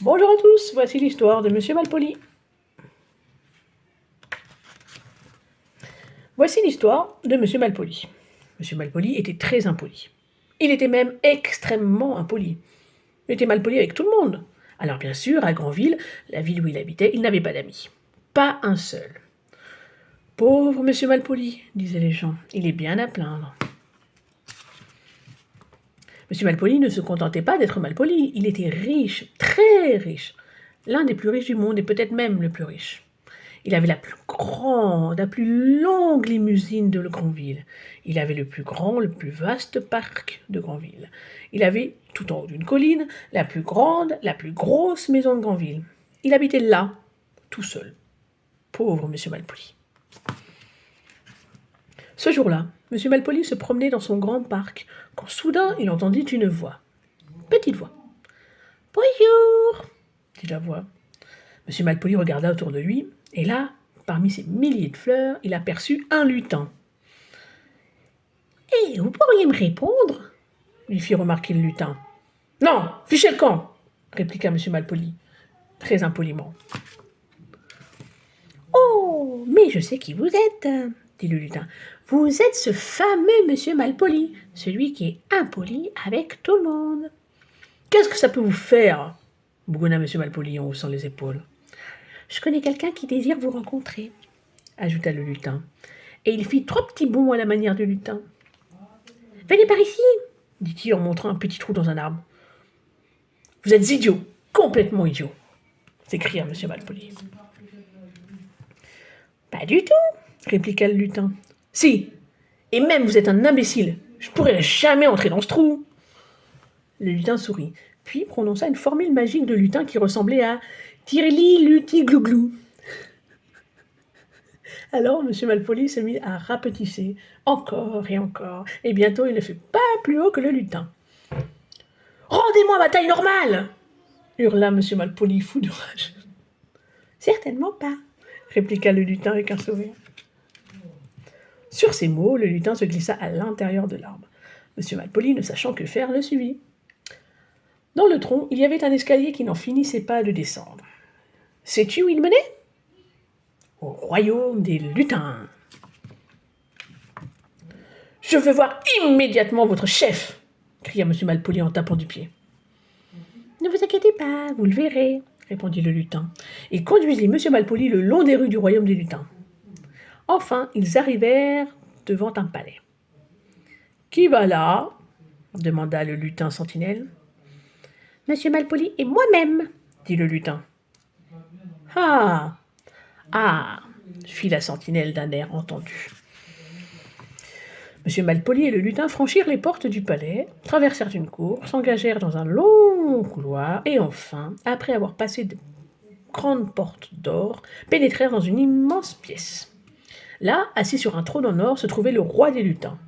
Bonjour à tous, voici l'histoire de Monsieur Malpoli. Voici l'histoire de Monsieur Malpoli. Monsieur Malpoli était très impoli. Il était même extrêmement impoli. Il était malpoli avec tout le monde. Alors bien sûr, à Granville, la ville où il habitait, il n'avait pas d'amis. Pas un seul. Pauvre Monsieur Malpoli, disaient les gens, il est bien à plaindre. Monsieur Malpoli ne se contentait pas d'être malpoli, il était riche, très riche. L'un des plus riches du monde et peut-être même le plus riche. Il avait la plus grande, la plus longue limousine de Granville. Il avait le plus grand, le plus vaste parc de Granville. Il avait, tout en haut d'une colline, la plus grande, la plus grosse maison de Granville. Il habitait là, tout seul. Pauvre Monsieur Malpoli. Ce jour-là, Monsieur Malpoli se promenait dans son grand parc, quand soudain il entendit une voix. Petite voix. « Bonjour !» dit la voix. Monsieur Malpoli regarda autour de lui, et là, parmi ces milliers de fleurs, il aperçut un lutin. « Et vous pourriez me répondre ?» lui fit remarquer le lutin. « Non, fichez le camp !» répliqua Monsieur Malpoli, très impoliment. « Oh, mais je sais qui vous êtes !» dit le lutin. « Vous êtes ce fameux Monsieur Malpoli, celui qui est impoli avec tout le monde. »« Qu'est-ce que ça peut vous faire ?» bougonna Monsieur Malpoli en haussant les épaules. « Je connais quelqu'un qui désire vous rencontrer, » ajouta le lutin. Et il fit 3 petits bonds à la manière du lutin. « Venez par ici » dit-il en montrant un petit trou dans un arbre. « Vous êtes idiot, complètement idiot » s'écria Monsieur Malpoli. « Pas du tout » répliqua le lutin. « Si, et même vous êtes un imbécile, je ne pourrais jamais entrer dans ce trou. » Le lutin sourit, puis prononça une formule magique de lutin qui ressemblait à « tireli-luti-glouglou ». Alors Monsieur Malpoli se mit à rapetisser, encore et encore, et bientôt il ne fut pas plus haut que le lutin. « Rendez-moi ma taille normale !» hurla Monsieur Malpoli, fou de rage. « Certainement pas !» répliqua le lutin avec un sourire. Sur ces mots, le lutin se glissa à l'intérieur de l'arbre. Monsieur Malpoli, ne sachant que faire, le suivit. Dans le tronc, il y avait un escalier qui n'en finissait pas de descendre. Sais-tu où il menait ? Au royaume des lutins. « Je veux voir immédiatement votre chef !» cria Monsieur Malpoli en tapant du pied. « Ne vous inquiétez pas, vous le verrez !» répondit le lutin. Il conduisit Monsieur Malpoli le long des rues du royaume des lutins. Enfin, ils arrivèrent devant un palais. « Qui va là ?» demanda le lutin sentinelle. « Monsieur Malpoli et moi-même » dit le lutin. « Ah ! Ah !» fit la sentinelle d'un air entendu. Monsieur Malpoli et le lutin franchirent les portes du palais, traversèrent une cour, s'engagèrent dans un long couloir, et enfin, après avoir passé de grandes portes d'or, pénétrèrent dans une immense pièce. Là, assis sur un trône en or, se trouvait le roi des lutins.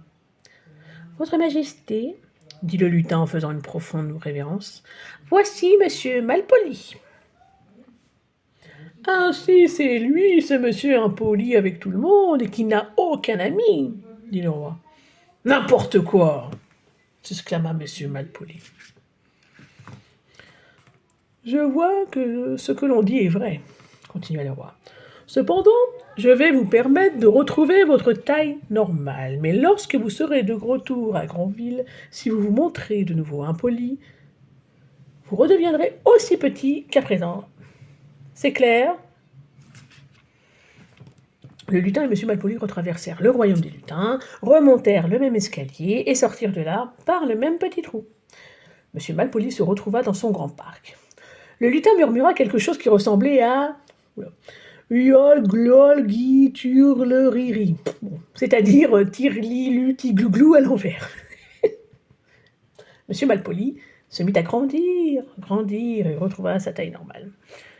« Votre Majesté, » dit le lutin en faisant une profonde révérence, « voici Monsieur Malpoli. »« Ainsi c'est lui, ce monsieur impoli avec tout le monde et qui n'a aucun ami, » dit le roi. « N'importe quoi !» s'exclama Monsieur Malpoli. « Je vois que ce que l'on dit est vrai, » continua le roi. « Cependant, je vais vous permettre de retrouver votre taille normale, mais lorsque vous serez de retour à Granville, si vous vous montrez de nouveau impoli, vous redeviendrez aussi petit qu'à présent. C'est clair ?» Le lutin et Monsieur Malpoli retraversèrent le royaume des lutins, remontèrent le même escalier et sortirent de là par le même petit trou. Monsieur Malpoli se retrouva dans son grand parc. Le lutin murmura quelque chose qui ressemblait à « Yol, glol, gui, turle, riri », c'est-à-dire « tirli, luti, glouglou » à l'envers. Monsieur Malpoli se mit à grandir et retrouva sa taille normale.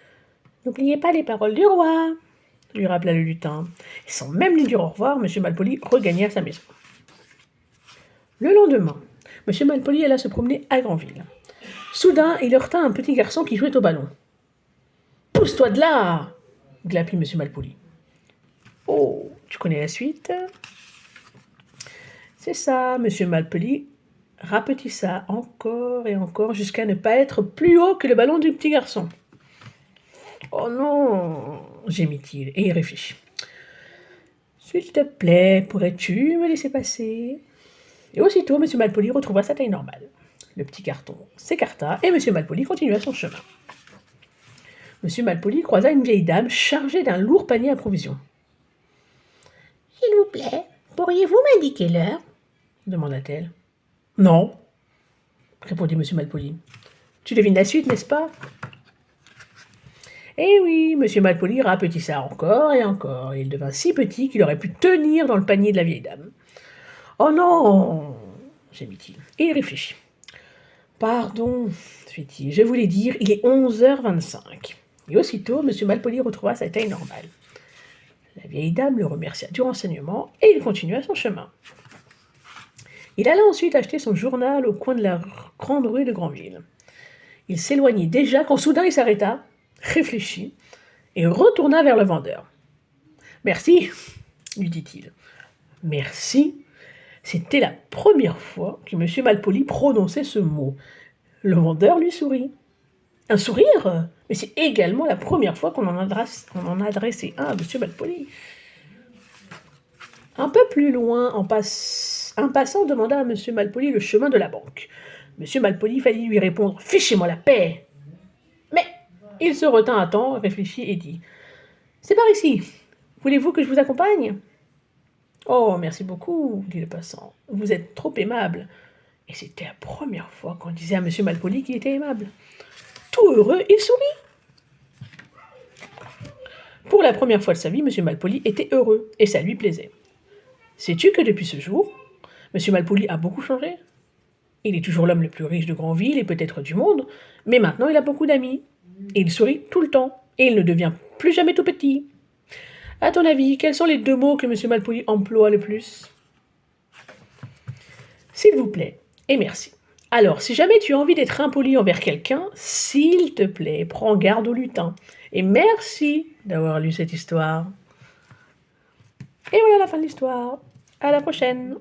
« N'oubliez pas les paroles du roi », lui rappela le lutin. Et sans même lui dire au revoir, Monsieur Malpoli regagna sa maison. Le lendemain, Monsieur Malpoli alla se promener à Granville. Soudain, il heurta un petit garçon qui jouait au ballon. « Pousse-toi de là !» glapit Monsieur Malpoli. « Oh, tu connais la suite ?» C'est ça, Monsieur Malpoli rapetissa encore et encore jusqu'à ne pas être plus haut que le ballon du petit garçon. « Oh non !» gémit-il, et il réfléchit. « S'il te plaît, pourrais-tu me laisser passer ?» Et aussitôt, M. Malpoli retrouva sa taille normale. Le petit carton s'écarta et M. Malpoli continua son chemin. M. Malpoli croisa une vieille dame chargée d'un lourd panier à provisions. « S'il vous plaît, pourriez-vous m'indiquer l'heure ?» demanda-t-elle. « Non, » répondit M. Malpoli. « Tu devines la suite, n'est-ce pas ?» Eh oui, M. Malpoli rapetissa encore et encore, et il devint si petit qu'il aurait pu tenir dans le panier de la vieille dame. « Oh non !» gémit-il, et il réfléchit. « Pardon, fit-il, je voulais dire, il est 11h25. » Et aussitôt, M. Malpoli retrouva sa taille normale. La vieille dame le remercia du renseignement, et il continua son chemin. Il alla ensuite acheter son journal au coin de la grande rue de Granville. Il s'éloignait déjà quand soudain il s'arrêta, réfléchit, et retourna vers le vendeur. « Merci, lui dit-il. « Merci !» C'était la première fois que M. Malpoli prononçait ce mot. Le vendeur lui sourit. « Un sourire ? Mais c'est également la première fois qu'on en a adressé un à M. Malpoli. » Un peu plus loin, un passant demanda à M. Malpoli le chemin de la banque. M. Malpoli fallut lui répondre « Fichez-moi la paix !» Mais il se retint à temps, réfléchit et dit « C'est par ici. Voulez-vous que je vous accompagne ?»« Oh, merci beaucoup, dit le passant. Vous êtes trop aimable. » Et c'était la première fois qu'on disait à M. Malpoli qu'il était aimable. Tout heureux, il sourit. Pour la première fois de sa vie, M. Malpoli était heureux, et ça lui plaisait. Sais-tu que depuis ce jour, M. Malpoli a beaucoup changé ? Il est toujours l'homme le plus riche de Granville et peut-être du monde, mais maintenant il a beaucoup d'amis. Et il sourit tout le temps, et il ne devient plus jamais tout petit. À ton avis, quels sont les 2 mots que M. Malpoli emploie le plus ? S'il vous plaît, et merci. Alors, si jamais tu as envie d'être impoli envers quelqu'un, s'il te plaît, prends garde au lutin. Et merci d'avoir lu cette histoire. Et voilà la fin de l'histoire. À la prochaine.